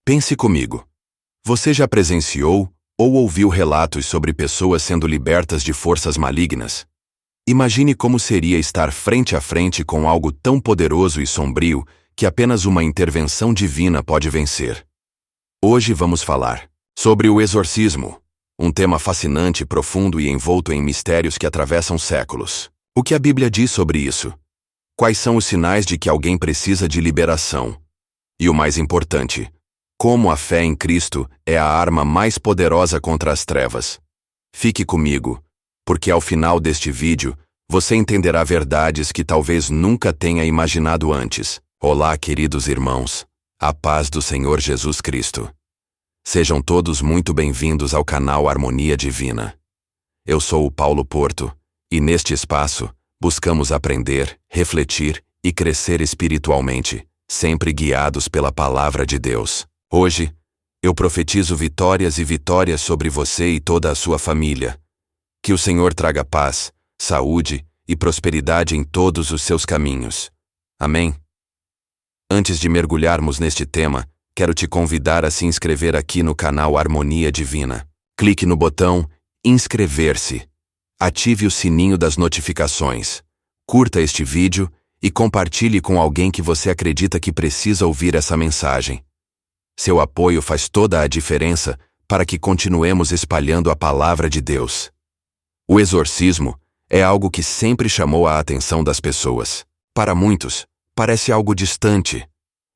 Pense comigo. Você já presenciou ou ouviu relatos sobre pessoas sendo libertas de forças malignas? Imagine como seria estar frente a frente com algo tão poderoso e sombrio que apenas uma intervenção divina pode vencer. Hoje vamos falar sobre o exorcismo, um tema fascinante, profundo e envolto em mistérios que atravessam séculos. O que a Bíblia diz sobre isso? Quais são os sinais de que alguém precisa de liberação? E o mais importante, como a fé em Cristo é a arma mais poderosa contra as trevas. Fique comigo, porque ao final deste vídeo, você entenderá verdades que talvez nunca tenha imaginado antes. Olá, queridos irmãos. A paz do Senhor Jesus Cristo. Sejam todos muito bem-vindos ao canal Harmonia Divina. Eu sou o Paulo Porto, e neste espaço, buscamos aprender, refletir e crescer espiritualmente, sempre guiados pela Palavra de Deus. Hoje, eu profetizo vitórias e vitórias sobre você e toda a sua família. Que o Senhor traga paz, saúde e prosperidade em todos os seus caminhos. Amém? Antes de mergulharmos neste tema, quero te convidar a se inscrever aqui no canal Harmonia Divina. Clique no botão inscrever-se. Ative o sininho das notificações. Curta este vídeo e compartilhe com alguém que você acredita que precisa ouvir essa mensagem. Seu apoio faz toda a diferença para que continuemos espalhando a palavra de Deus. O exorcismo é algo que sempre chamou a atenção das pessoas. Para muitos, parece algo distante,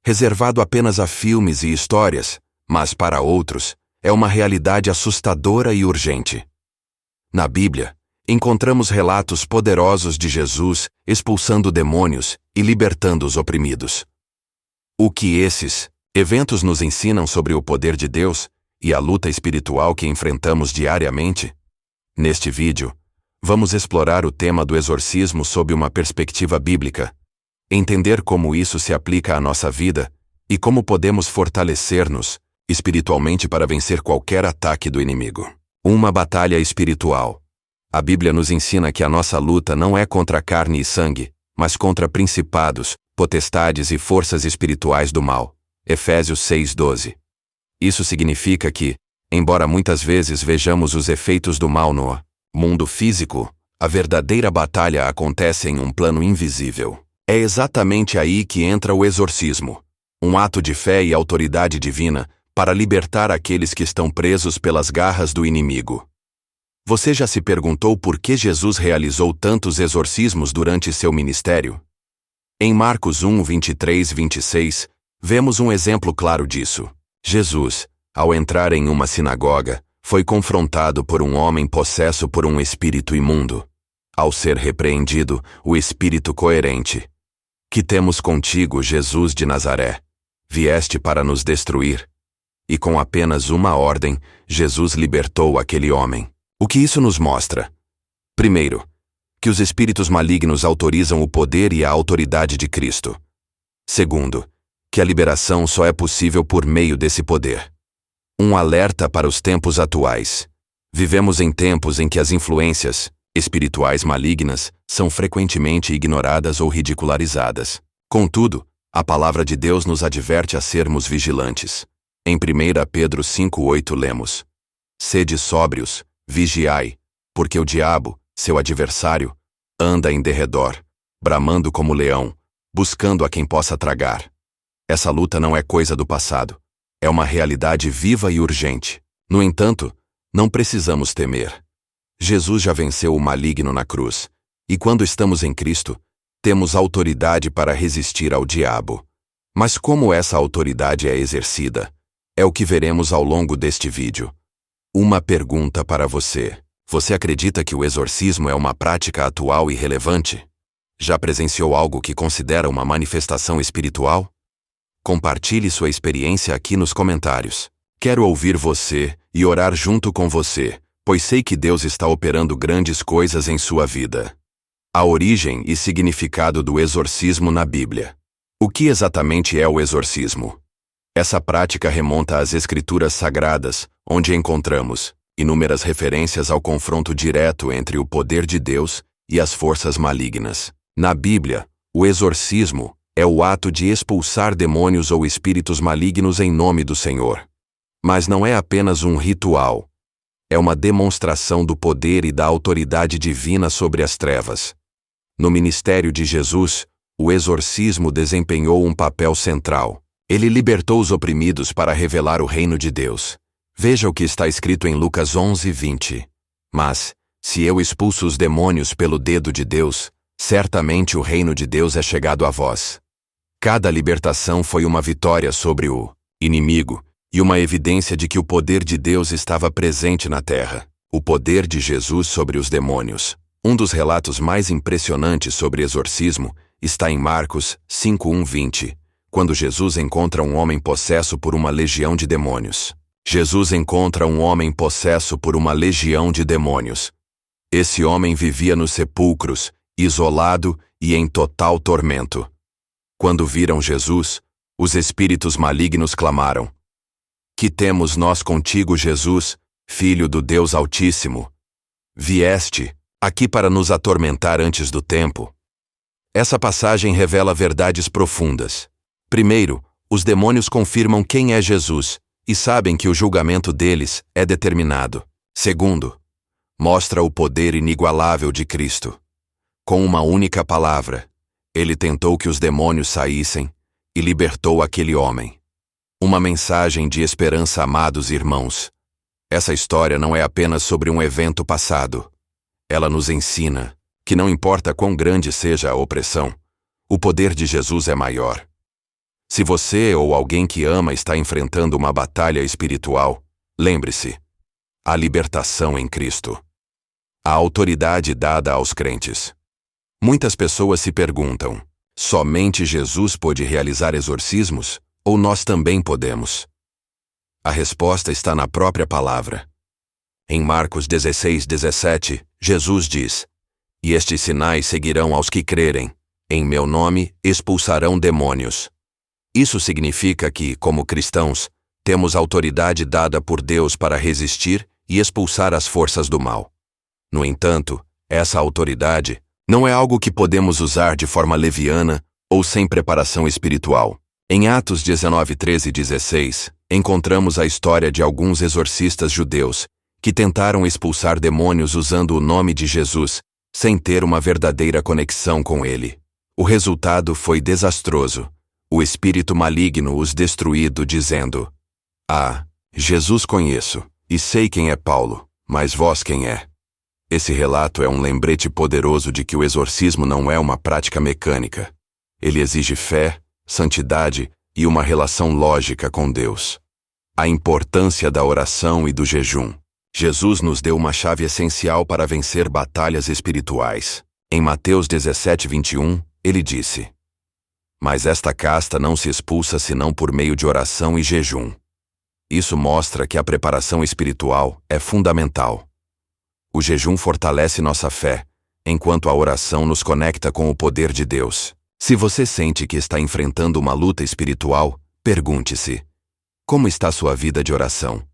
reservado apenas a filmes e histórias, mas para outros, é uma realidade assustadora e urgente. Na Bíblia, encontramos relatos poderosos de Jesus expulsando demônios e libertando os oprimidos. O que esses eventos nos ensinam sobre o poder de Deus e a luta espiritual que enfrentamos diariamente? Neste vídeo, vamos explorar o tema do exorcismo sob uma perspectiva bíblica, entender como isso se aplica à nossa vida e como podemos fortalecer-nos espiritualmente para vencer qualquer ataque do inimigo. Uma batalha espiritual. A Bíblia nos ensina que a nossa luta não é contra carne e sangue, mas contra principados, potestades e forças espirituais do mal. Efésios 6:12. Isso significa que, embora muitas vezes vejamos os efeitos do mal no mundo físico, a verdadeira batalha acontece em um plano invisível. É exatamente aí que entra o exorcismo, um ato de fé e autoridade divina para libertar aqueles que estão presos pelas garras do inimigo. Você já se perguntou por que Jesus realizou tantos exorcismos durante seu ministério? Em Marcos 1:23-26, vemos um exemplo claro disso. Jesus, ao entrar em uma sinagoga, foi confrontado por um homem possesso por um espírito imundo. Ao ser repreendido, o espírito coerente: "Que temos contigo, Jesus de Nazaré? Vieste para nos destruir?" E com apenas uma ordem, Jesus libertou aquele homem. O que isso nos mostra? Primeiro, que os espíritos malignos autorizam o poder e a autoridade de Cristo. Segundo, que a liberação só é possível por meio desse poder. Um alerta para os tempos atuais. Vivemos em tempos em que as influências espirituais malignas são frequentemente ignoradas ou ridicularizadas. Contudo, a palavra de Deus nos adverte a sermos vigilantes. Em 1 Pedro 5:8 lemos: "Sede sóbrios, vigiai, porque o diabo, seu adversário, anda em derredor, bramando como leão, buscando a quem possa tragar." Essa luta não é coisa do passado. É uma realidade viva e urgente. No entanto, não precisamos temer. Jesus já venceu o maligno na cruz, e quando estamos em Cristo, temos autoridade para resistir ao diabo. Mas como essa autoridade é exercida? É o que veremos ao longo deste vídeo. Uma pergunta para você. Você acredita que o exorcismo é uma prática atual e relevante? Já presenciou algo que considera uma manifestação espiritual? Compartilhe sua experiência aqui nos comentários. Quero ouvir você e orar junto com você, pois sei que Deus está operando grandes coisas em sua vida. A origem e significado do exorcismo na Bíblia. O que exatamente é o exorcismo? Essa prática remonta às Escrituras Sagradas, onde encontramos inúmeras referências ao confronto direto entre o poder de Deus e as forças malignas. Na Bíblia, o exorcismo É o ato de expulsar demônios ou espíritos malignos em nome do Senhor. Mas não é apenas um ritual. É uma demonstração do poder e da autoridade divina sobre as trevas. No ministério de Jesus, o exorcismo desempenhou um papel central. Ele libertou os oprimidos para revelar o reino de Deus. Veja o que está escrito em Lucas 11:20. Mas, se eu expulso os demônios pelo dedo de Deus, certamente o reino de Deus é chegado a vós. Cada libertação foi uma vitória sobre o inimigo e uma evidência de que o poder de Deus estava presente na terra. O poder de Jesus sobre os demônios. Um dos relatos mais impressionantes sobre exorcismo está em Marcos 5:1-20, quando Jesus encontra um homem possesso por uma legião de demônios. Jesus encontra um homem possesso por uma legião de demônios. Esse homem vivia nos sepulcros, isolado e em total tormento. Quando viram Jesus, os espíritos malignos clamaram: "Que temos nós contigo, Jesus, Filho do Deus Altíssimo? Vieste aqui para nos atormentar antes do tempo?" Essa passagem revela verdades profundas. Primeiro, os demônios confirmam quem é Jesus e sabem que o julgamento deles é determinado. Segundo, mostra o poder inigualável de Cristo. Com uma única palavra, ele tentou que os demônios saíssem e libertou aquele homem. Uma mensagem de esperança, amados irmãos. Essa história não é apenas sobre um evento passado. Ela nos ensina que não importa quão grande seja a opressão, o poder de Jesus é maior. Se você ou alguém que ama está enfrentando uma batalha espiritual, lembre-se: a libertação em Cristo. A autoridade dada aos crentes. Muitas pessoas se perguntam: somente Jesus pôde realizar exorcismos, ou nós também podemos? A resposta está na própria palavra. Em Marcos 16:17, Jesus diz: "E estes sinais seguirão aos que crerem. Em meu nome expulsarão demônios." Isso significa que, como cristãos, temos autoridade dada por Deus para resistir e expulsar as forças do mal. No entanto, essa autoridade não é algo que podemos usar de forma leviana ou sem preparação espiritual. Em Atos 19:13 e 16, encontramos a história de alguns exorcistas judeus que tentaram expulsar demônios usando o nome de Jesus, sem ter uma verdadeira conexão com ele. O resultado foi desastroso. O espírito maligno os destruído, dizendo: "Ah, Jesus conheço, e sei quem é Paulo, mas vós quem é?" Esse relato é um lembrete poderoso de que o exorcismo não é uma prática mecânica. Ele exige fé, santidade e uma relação lógica com Deus. A importância da oração e do jejum. Jesus nos deu uma chave essencial para vencer batalhas espirituais. Em Mateus 17:21, ele disse: "Mas esta casta não se expulsa senão por meio de oração e jejum." Isso mostra que a preparação espiritual é fundamental. O jejum fortalece nossa fé, enquanto a oração nos conecta com o poder de Deus. Se você sente que está enfrentando uma luta espiritual, pergunte-se: como está sua vida de oração?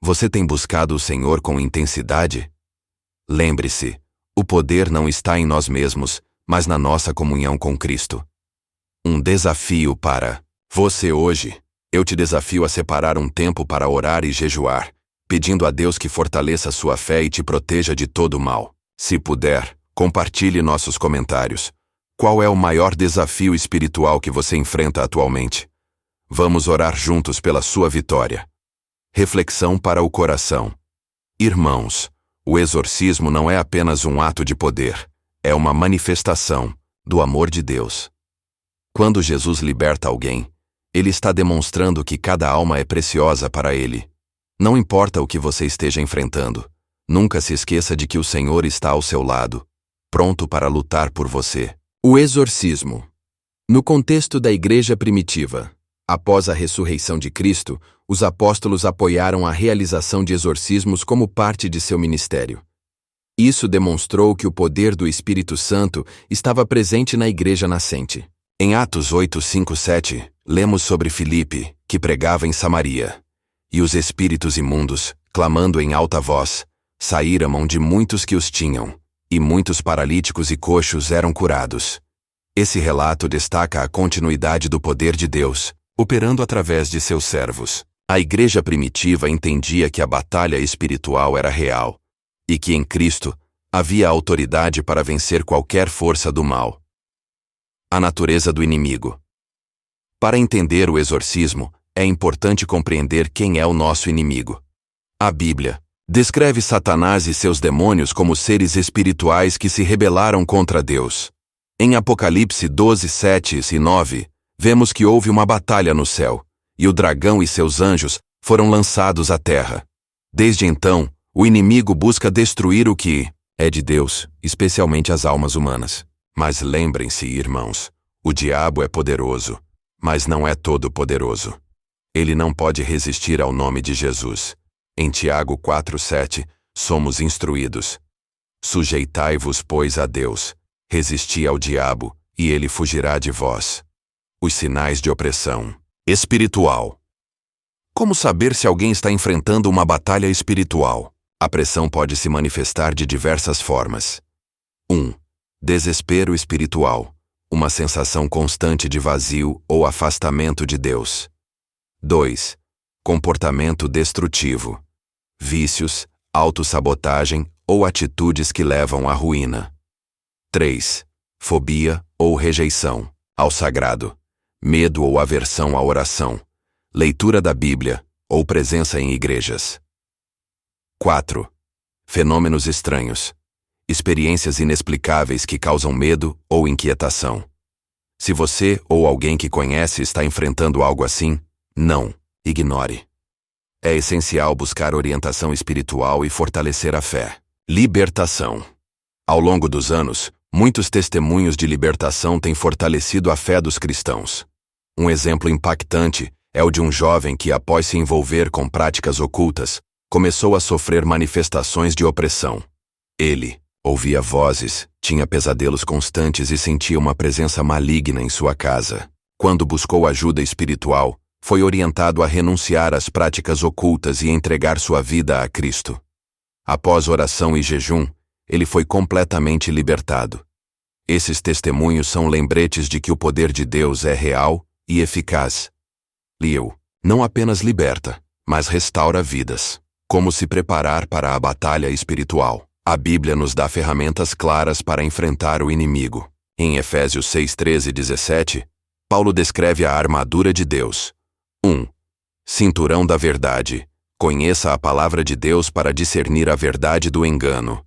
Você tem buscado o Senhor com intensidade? Lembre-se, o poder não está em nós mesmos, mas na nossa comunhão com Cristo. Um desafio para você hoje. Eu te desafio a separar um tempo para orar e jejuar, pedindo a Deus que fortaleça sua fé e te proteja de todo o mal. Se puder, compartilhe nossos comentários. Qual é o maior desafio espiritual que você enfrenta atualmente? Vamos orar juntos pela sua vitória. Reflexão para o coração. Irmãos, o exorcismo não é apenas um ato de poder, é uma manifestação do amor de Deus. Quando Jesus liberta alguém, ele está demonstrando que cada alma é preciosa para ele. Não importa o que você esteja enfrentando, nunca se esqueça de que o Senhor está ao seu lado, pronto para lutar por você. O exorcismo. No contexto da igreja primitiva, após a ressurreição de Cristo, os apóstolos apoiaram a realização de exorcismos como parte de seu ministério. Isso demonstrou que o poder do Espírito Santo estava presente na igreja nascente. Em Atos 8:5-7, lemos sobre Filipe, que pregava em Samaria. E os espíritos imundos, clamando em alta voz, saíram de muitos que os tinham, e muitos paralíticos e coxos eram curados. Esse relato destaca a continuidade do poder de Deus, operando através de seus servos. A igreja primitiva entendia que a batalha espiritual era real, e que em Cristo havia autoridade para vencer qualquer força do mal. A natureza do inimigo. Para entender o exorcismo, é importante compreender quem é o nosso inimigo. A Bíblia descreve Satanás e seus demônios como seres espirituais que se rebelaram contra Deus. Em Apocalipse 12, 7 e 9, vemos que houve uma batalha no céu, e o dragão e seus anjos foram lançados à terra. Desde então, o inimigo busca destruir o que é de Deus, especialmente as almas humanas. Mas lembrem-se, irmãos, o diabo é poderoso, mas não é todo-poderoso. Ele não pode resistir ao nome de Jesus. Em Tiago 4:7, somos instruídos: sujeitai-vos, pois, a Deus, resisti ao diabo, e ele fugirá de vós. Os sinais de opressão espiritual. Como saber se alguém está enfrentando uma batalha espiritual? A pressão pode se manifestar de diversas formas. 1. Desespero espiritual, uma sensação constante de vazio ou afastamento de Deus. 2. Comportamento destrutivo, vícios, autossabotagem ou atitudes que levam à ruína. 3. Fobia ou rejeição ao sagrado, medo ou aversão à oração, leitura da Bíblia ou presença em igrejas. 4. Fenômenos estranhos, experiências inexplicáveis que causam medo ou inquietação. Se você ou alguém que conhece está enfrentando algo assim, não ignore. É essencial buscar orientação espiritual e fortalecer a fé. Libertação. Ao longo dos anos, muitos testemunhos de libertação têm fortalecido a fé dos cristãos. Um exemplo impactante é o de um jovem que, após se envolver com práticas ocultas, começou a sofrer manifestações de opressão. Ele ouvia vozes, tinha pesadelos constantes e sentia uma presença maligna em sua casa. Quando buscou ajuda espiritual, foi orientado a renunciar às práticas ocultas e entregar sua vida a Cristo. Após oração e jejum, ele foi completamente libertado. Esses testemunhos são lembretes de que o poder de Deus é real e eficaz. Leo não apenas liberta, mas restaura vidas. Como se preparar para a batalha espiritual? A Bíblia nos dá ferramentas claras para enfrentar o inimigo. Em Efésios 6, 13 e 17, Paulo descreve a armadura de Deus. 1. Cinturão da verdade. Conheça a palavra de Deus para discernir a verdade do engano.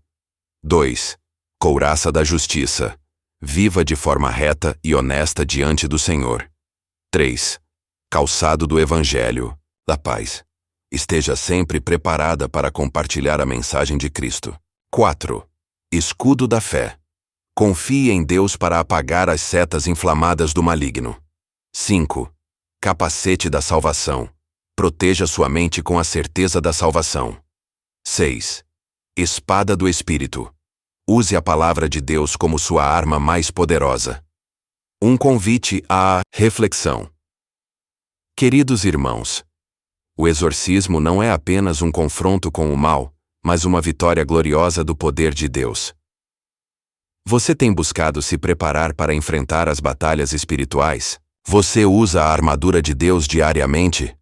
2. Couraça da justiça. Viva de forma reta e honesta diante do Senhor. 3. Calçado do Evangelho, da paz. Esteja sempre preparada para compartilhar a mensagem de Cristo. 4. Escudo da fé. Confie em Deus para apagar as setas inflamadas do maligno. 5. Capacete da salvação. Proteja sua mente com a certeza da salvação. 6. Espada do Espírito. Use a palavra de Deus como sua arma mais poderosa. Um convite à reflexão. Queridos irmãos, o exorcismo não é apenas um confronto com o mal, mas uma vitória gloriosa do poder de Deus. Você tem buscado se preparar para enfrentar as batalhas espirituais? Você usa a armadura de Deus diariamente?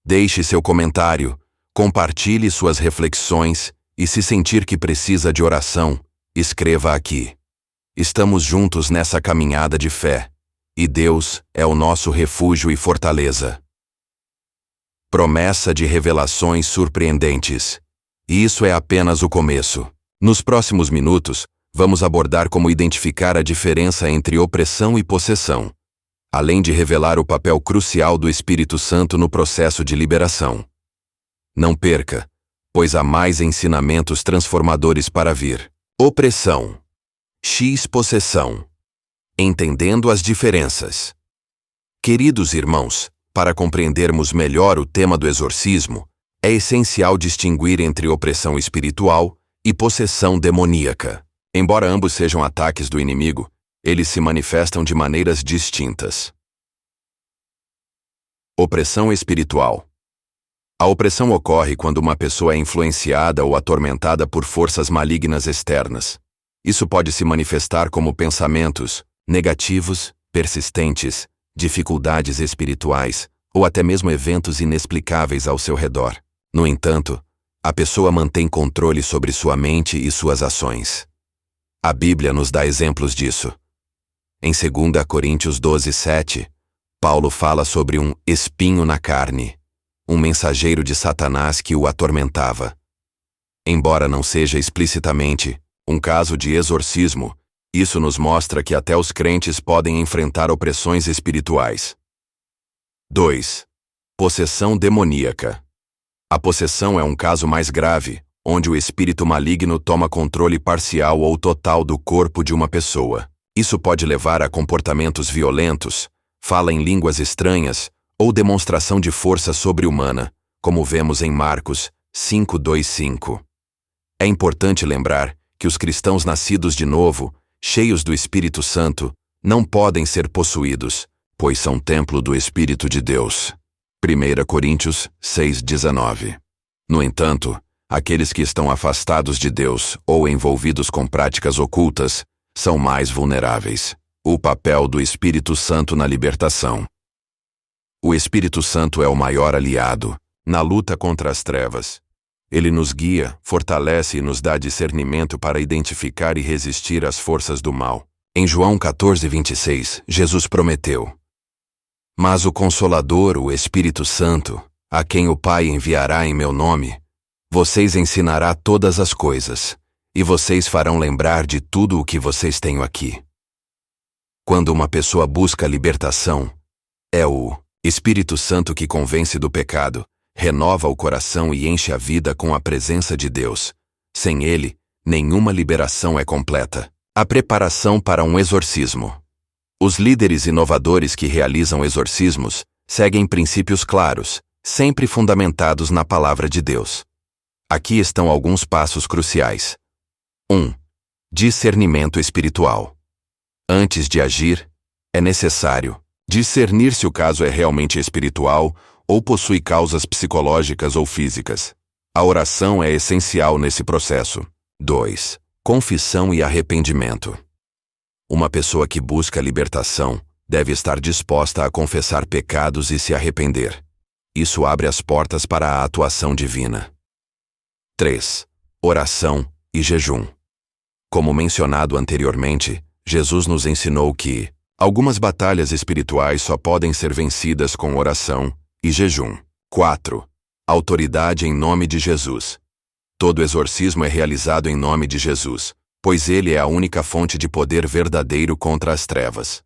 Deixe seu comentário, compartilhe suas reflexões e, se sentir que precisa de oração, escreva aqui. Estamos juntos nessa caminhada de fé, e Deus é o nosso refúgio e fortaleza. Promessa de revelações surpreendentes. E isso é apenas o começo. Nos próximos minutos, vamos abordar como identificar a diferença entre opressão e possessão, além de revelar o papel crucial do Espírito Santo no processo de liberação. Não perca, pois há mais ensinamentos transformadores para vir. Opressão. Possessão. Entendendo as diferenças. Queridos irmãos, para compreendermos melhor o tema do exorcismo, é essencial distinguir entre opressão espiritual e possessão demoníaca. Embora ambos sejam ataques do inimigo, eles se manifestam de maneiras distintas. Opressão espiritual. A opressão ocorre quando uma pessoa é influenciada ou atormentada por forças malignas externas. Isso pode se manifestar como pensamentos, negativos, persistentes, dificuldades espirituais, ou até mesmo eventos inexplicáveis ao seu redor. No entanto, a pessoa mantém controle sobre sua mente e suas ações. A Bíblia nos dá exemplos disso. Em 2 Coríntios 12:7, Paulo fala sobre um espinho na carne, um mensageiro de Satanás que o atormentava. Embora não seja explicitamente um caso de exorcismo, isso nos mostra que até os crentes podem enfrentar opressões espirituais. 2. Possessão demoníaca. A possessão é um caso mais grave, onde o espírito maligno toma controle parcial ou total do corpo de uma pessoa. Isso pode levar a comportamentos violentos, fala em línguas estranhas ou demonstração de força sobre-humana, como vemos em Marcos 5:2-5. É importante lembrar que os cristãos nascidos de novo, cheios do Espírito Santo, não podem ser possuídos, pois são templo do Espírito de Deus. 1 Coríntios 6:19. No entanto, aqueles que estão afastados de Deus ou envolvidos com práticas ocultas são mais vulneráveis. O papel do Espírito Santo na libertação. O Espírito Santo é o maior aliado na luta contra as trevas. Ele nos guia, fortalece e nos dá discernimento para identificar e resistir às forças do mal. Em João 14:26, Jesus prometeu: "Mas o Consolador, o Espírito Santo, a quem o Pai enviará em meu nome, vocês ensinará todas as coisas, e vocês farão lembrar de tudo o que vocês têm aqui." Quando uma pessoa busca libertação, é o Espírito Santo que convence do pecado, renova o coração e enche a vida com a presença de Deus. Sem ele, nenhuma liberação é completa. A preparação para um exorcismo. Os líderes inovadores que realizam exorcismos seguem princípios claros, sempre fundamentados na palavra de Deus. Aqui estão alguns passos cruciais. 1. Discernimento espiritual. Antes de agir, é necessário discernir se o caso é realmente espiritual ou possui causas psicológicas ou físicas. A oração é essencial nesse processo. 2. Confissão e arrependimento. Uma pessoa que busca libertação deve estar disposta a confessar pecados e se arrepender. Isso abre as portas para a atuação divina. 3. Oração e jejum. Como mencionado anteriormente, Jesus nos ensinou que algumas batalhas espirituais só podem ser vencidas com oração e jejum. 4. Autoridade em nome de Jesus. Todo exorcismo é realizado em nome de Jesus, pois ele é a única fonte de poder verdadeiro contra as trevas.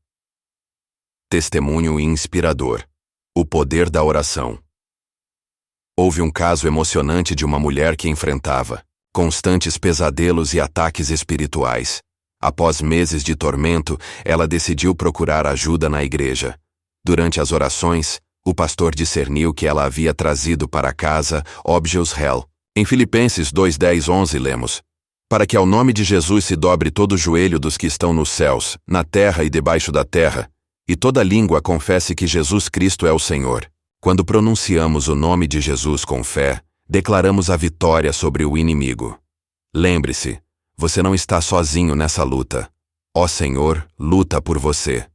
Testemunho inspirador. O poder da oração. Houve um caso emocionante de uma mulher que enfrentava constantes pesadelos e ataques espirituais. Após meses de tormento, ela decidiu procurar ajuda na igreja. Durante as orações, o pastor discerniu que ela havia trazido para casa óbvios hell. Em Filipenses 2:10-11 lemos: "Para que ao nome de Jesus se dobre todo o joelho dos que estão nos céus, na terra e debaixo da terra, e toda língua confesse que Jesus Cristo é o Senhor." Quando pronunciamos o nome de Jesus com fé, declaramos a vitória sobre o inimigo. Lembre-se, você não está sozinho nessa luta. Ó Senhor, luta por você.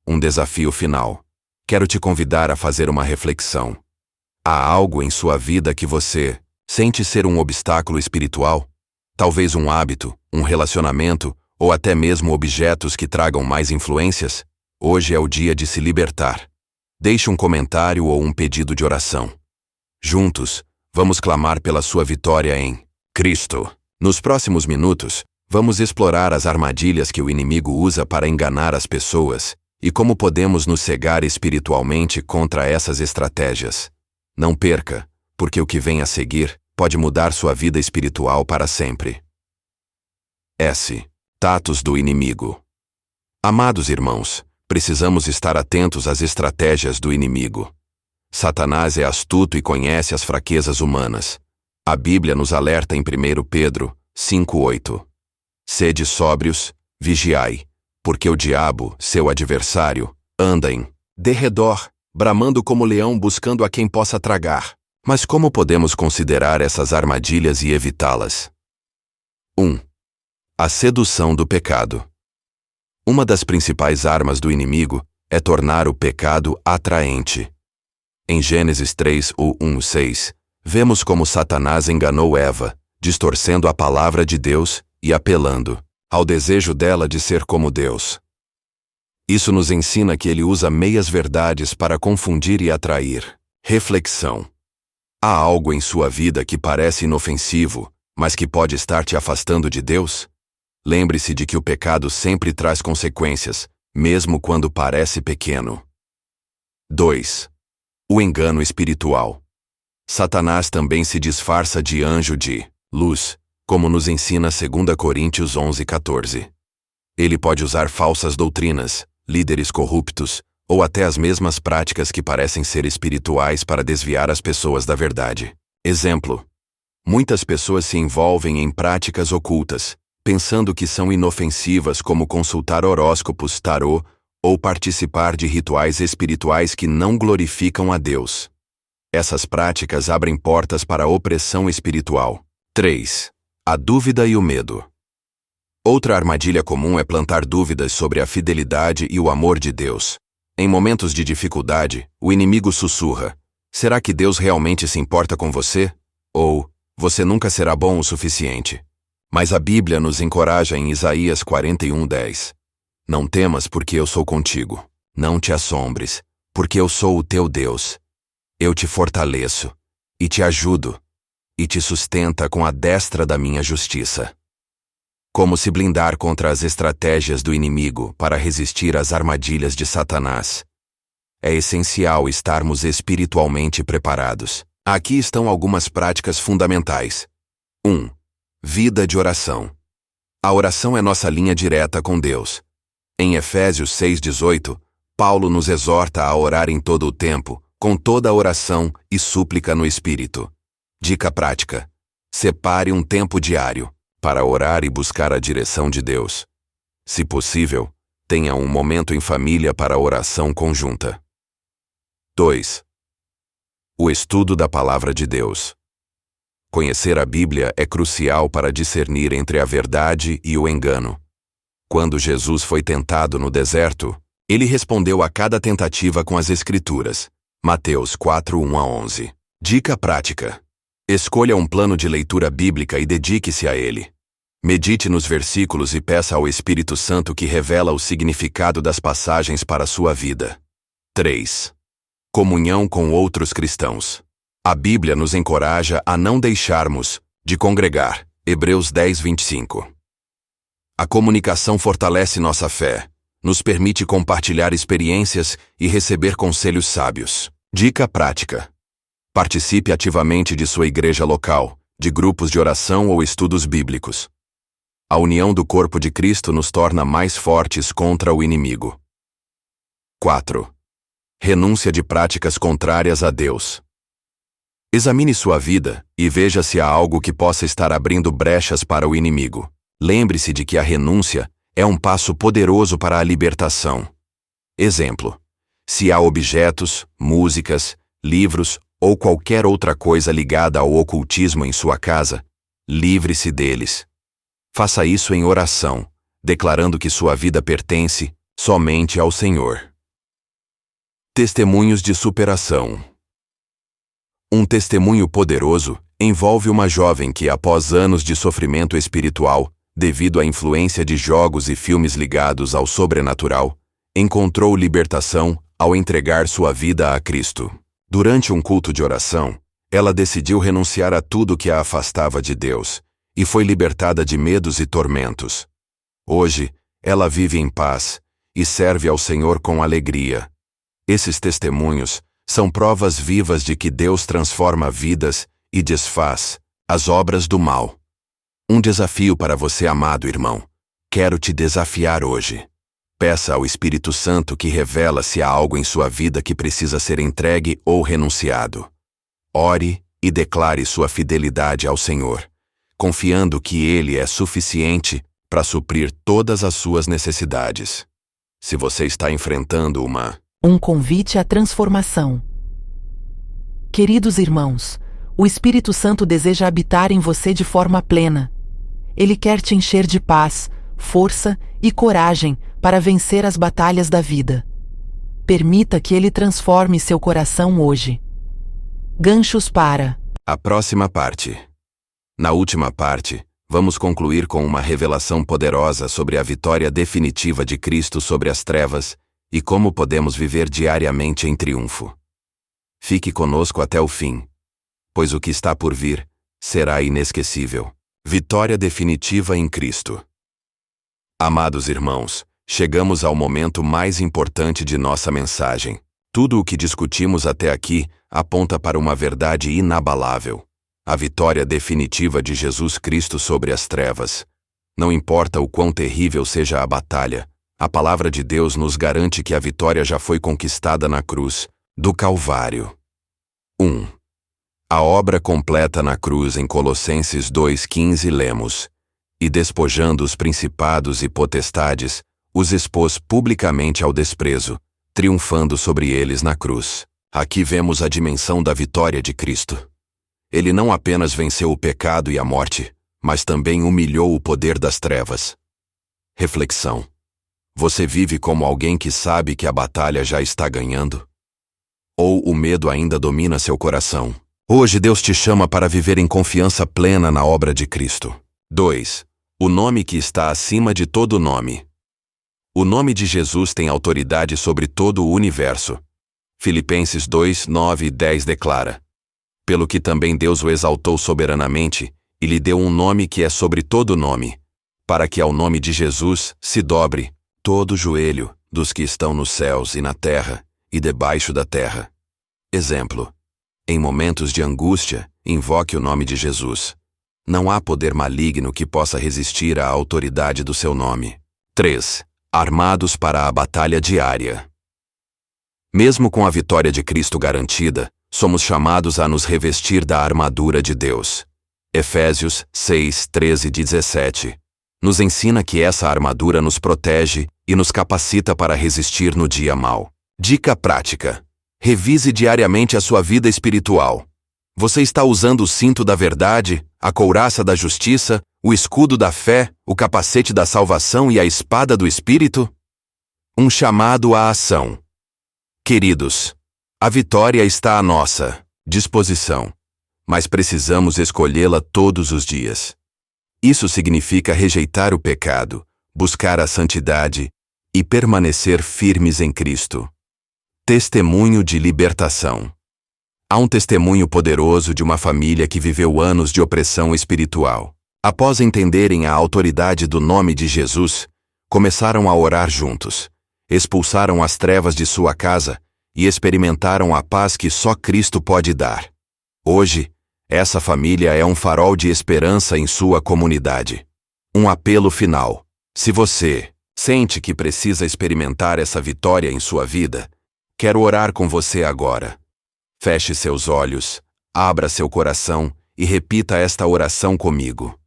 Um desafio final. Quero te convidar a fazer uma reflexão. Há algo em sua vida que você sente ser um obstáculo espiritual? Talvez um hábito, um relacionamento, ou até mesmo objetos que tragam mais influências? Hoje é o dia de se libertar. Deixe um comentário ou um pedido de oração. Juntos, vamos clamar pela sua vitória em Cristo. Nos próximos minutos, vamos explorar as armadilhas que o inimigo usa para enganar as pessoas e como podemos nos cegar espiritualmente contra essas estratégias. Não perca, porque o que vem a seguir pode mudar sua vida espiritual para sempre. Tatos do inimigo. Amados irmãos, precisamos estar atentos às estratégias do inimigo. Satanás é astuto e conhece as fraquezas humanas. A Bíblia nos alerta em 1 Pedro 5:8. Sede sóbrios, vigiai, porque o diabo, seu adversário, anda em derredor, bramando como leão buscando a quem possa tragar. Mas como podemos considerar essas armadilhas e evitá-las? 1. A sedução do pecado. Uma das principais armas do inimigo é tornar o pecado atraente. Em Gênesis 3, 1-6, vemos como Satanás enganou Eva, distorcendo a palavra de Deus e apelando ao desejo dela de ser como Deus. Isso nos ensina que ele usa meias-verdades para confundir e atrair. Reflexão. Há algo em sua vida que parece inofensivo, mas que pode estar te afastando de Deus? Lembre-se de que o pecado sempre traz consequências, mesmo quando parece pequeno. 2. O engano espiritual. Satanás também se disfarça de anjo de luz, como nos ensina 2 Coríntios 11:14. Ele pode usar falsas doutrinas, líderes corruptos, ou até as mesmas práticas que parecem ser espirituais para desviar as pessoas da verdade. Exemplo: muitas pessoas se envolvem em práticas ocultas, pensando que são inofensivas, como consultar horóscopos, tarô, ou participar de rituais espirituais que não glorificam a Deus. Essas práticas abrem portas para a opressão espiritual. 3. A dúvida e o medo. Outra armadilha comum é plantar dúvidas sobre a fidelidade e o amor de Deus. Em momentos de dificuldade, o inimigo sussurra: será que Deus realmente se importa com você? Ou, você nunca será bom o suficiente. Mas a Bíblia nos encoraja em Isaías 41:10. Não temas, porque eu sou contigo. Não te assombres, porque eu sou o teu Deus. Eu te fortaleço, e te ajudo, e te sustenta com a destra da minha justiça. Como se blindar contra as estratégias do inimigo para resistir às armadilhas de Satanás? É essencial estarmos espiritualmente preparados. Aqui estão algumas práticas fundamentais. 1. Vida de oração. A oração é nossa linha direta com Deus. Em Efésios 6:18, Paulo nos exorta a orar em todo o tempo, com toda a oração e súplica no Espírito. Dica prática: separe um tempo diário para orar e buscar a direção de Deus. Se possível, tenha um momento em família para oração conjunta. 2. O estudo da Palavra de Deus. Conhecer a Bíblia é crucial para discernir entre a verdade e o engano. Quando Jesus foi tentado no deserto, ele respondeu a cada tentativa com as Escrituras. Mateus 4:1-11. Dica prática: escolha um plano de leitura bíblica e dedique-se a ele. Medite nos versículos e peça ao Espírito Santo que revela o significado das passagens para a sua vida. 3. Comunhão com outros cristãos. A Bíblia nos encoraja a não deixarmos de congregar. Hebreus 10:25. A comunicação fortalece nossa fé, nos permite compartilhar experiências e receber conselhos sábios. Dica prática: participe ativamente de sua igreja local, de grupos de oração ou estudos bíblicos. A união do corpo de Cristo nos torna mais fortes contra o inimigo. 4. Renúncia de práticas contrárias a Deus. Examine sua vida e veja se há algo que possa estar abrindo brechas para o inimigo. Lembre-se de que a renúncia é um passo poderoso para a libertação. Exemplo: se há objetos, músicas, livros ou qualquer outra coisa ligada ao ocultismo em sua casa, livre-se deles. Faça isso em oração, declarando que sua vida pertence somente ao Senhor. Testemunhos de superação. Um testemunho poderoso envolve uma jovem que, após anos de sofrimento espiritual, devido à influência de jogos e filmes ligados ao sobrenatural, encontrou libertação ao entregar sua vida a Cristo. Durante um culto de oração, ela decidiu renunciar a tudo que a afastava de Deus e foi libertada de medos e tormentos. Hoje, ela vive em paz e serve ao Senhor com alegria. Esses testemunhos são provas vivas de que Deus transforma vidas e desfaz as obras do mal. Um desafio para você, amado irmão. Quero te desafiar hoje. Peça ao Espírito Santo que revela se há algo em sua vida que precisa ser entregue ou renunciado. Ore e declare sua fidelidade ao Senhor, confiando que Ele é suficiente para suprir todas as suas necessidades. Se você está enfrentando um convite à transformação. Queridos irmãos, o Espírito Santo deseja habitar em você de forma plena. Ele quer te encher de paz, força e coragem para vencer as batalhas da vida. Permita que Ele transforme seu coração hoje. Ganchos para a próxima parte. Na última parte, vamos concluir com uma revelação poderosa sobre a vitória definitiva de Cristo sobre as trevas e como podemos viver diariamente em triunfo. Fique conosco até o fim, pois o que está por vir será inesquecível. Vitória definitiva em Cristo. Amados irmãos, chegamos ao momento mais importante de nossa mensagem. Tudo o que discutimos até aqui aponta para uma verdade inabalável: a vitória definitiva de Jesus Cristo sobre as trevas. Não importa o quão terrível seja a batalha, a palavra de Deus nos garante que a vitória já foi conquistada na cruz do Calvário. 1. A obra completa na cruz. Em Colossenses 2,15 lemos: E despojando os principados e potestades, os expôs publicamente ao desprezo, triunfando sobre eles na cruz. Aqui vemos a dimensão da vitória de Cristo. Ele não apenas venceu o pecado e a morte, mas também humilhou o poder das trevas. Reflexão: você vive como alguém que sabe que a batalha já está ganhando? Ou o medo ainda domina seu coração? Hoje Deus te chama para viver em confiança plena na obra de Cristo. 2. O nome que está acima de todo nome. O nome de Jesus tem autoridade sobre todo o universo. Filipenses 2, 9 e 10 declara: Pelo que também Deus o exaltou soberanamente, e lhe deu um nome que é sobre todo nome, para que ao nome de Jesus se dobre todo o joelho dos que estão nos céus e na terra e debaixo da terra. Exemplo: em momentos de angústia, invoque o nome de Jesus. Não há poder maligno que possa resistir à autoridade do seu nome. 3. Armados para a batalha diária. Mesmo com a vitória de Cristo garantida, somos chamados a nos revestir da armadura de Deus. Efésios 6, 13 e 17. Nos ensina que essa armadura nos protege e nos capacita para resistir no dia mau. Dica prática: revise diariamente a sua vida espiritual. Você está usando o cinto da verdade, a couraça da justiça, o escudo da fé, o capacete da salvação e a espada do Espírito? Um chamado à ação. Queridos, a vitória está à nossa disposição, mas precisamos escolhê-la todos os dias. Isso significa rejeitar o pecado, buscar a santidade e permanecer firmes em Cristo. Testemunho de libertação. Há um testemunho poderoso de uma família que viveu anos de opressão espiritual. Após entenderem a autoridade do nome de Jesus, começaram a orar juntos, expulsaram as trevas de sua casa e experimentaram a paz que só Cristo pode dar. Hoje, essa família é um farol de esperança em sua comunidade. Um apelo final: se você sente que precisa experimentar essa vitória em sua vida, quero orar com você agora. Feche seus olhos, abra seu coração e repita esta oração comigo.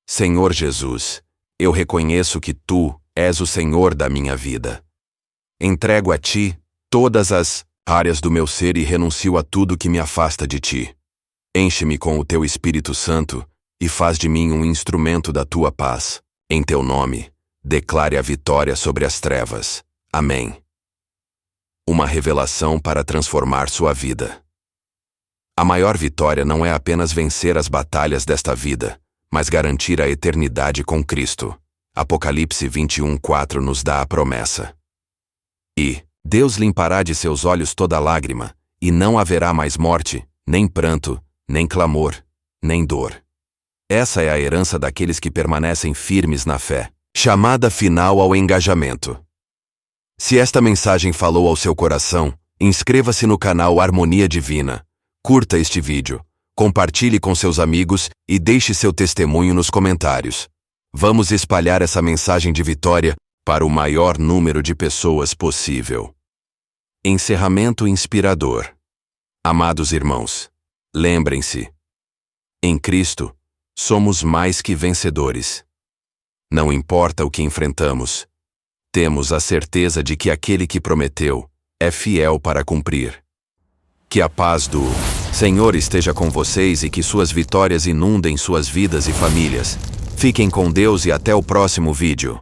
Senhor Jesus, eu reconheço que Tu és o Senhor da minha vida. Entrego a Ti todas as áreas do meu ser e renuncio a tudo que me afasta de Ti. Enche-me com o Teu Espírito Santo e faz de mim um instrumento da Tua paz. Em Teu nome, declare a vitória sobre as trevas. Amém. Uma revelação para transformar sua vida. A maior vitória não é apenas vencer as batalhas desta vida, mas garantir a eternidade com Cristo. Apocalipse 21:4 nos dá a promessa. E Deus limpará de seus olhos toda lágrima, e não haverá mais morte, nem pranto, nem clamor, nem dor. Essa é a herança daqueles que permanecem firmes na fé. Chamada final ao engajamento. Se esta mensagem falou ao seu coração, inscreva-se no canal Harmonia Divina, curta este vídeo, compartilhe com seus amigos e deixe seu testemunho nos comentários. Vamos espalhar essa mensagem de vitória para o maior número de pessoas possível. Encerramento inspirador. Amados irmãos, lembrem-se: em Cristo, somos mais que vencedores. Não importa o que enfrentamos, temos a certeza de que aquele que prometeu é fiel para cumprir. Que a paz do Senhor esteja com vocês e que suas vitórias inundem suas vidas e famílias. Fiquem com Deus e até o próximo vídeo.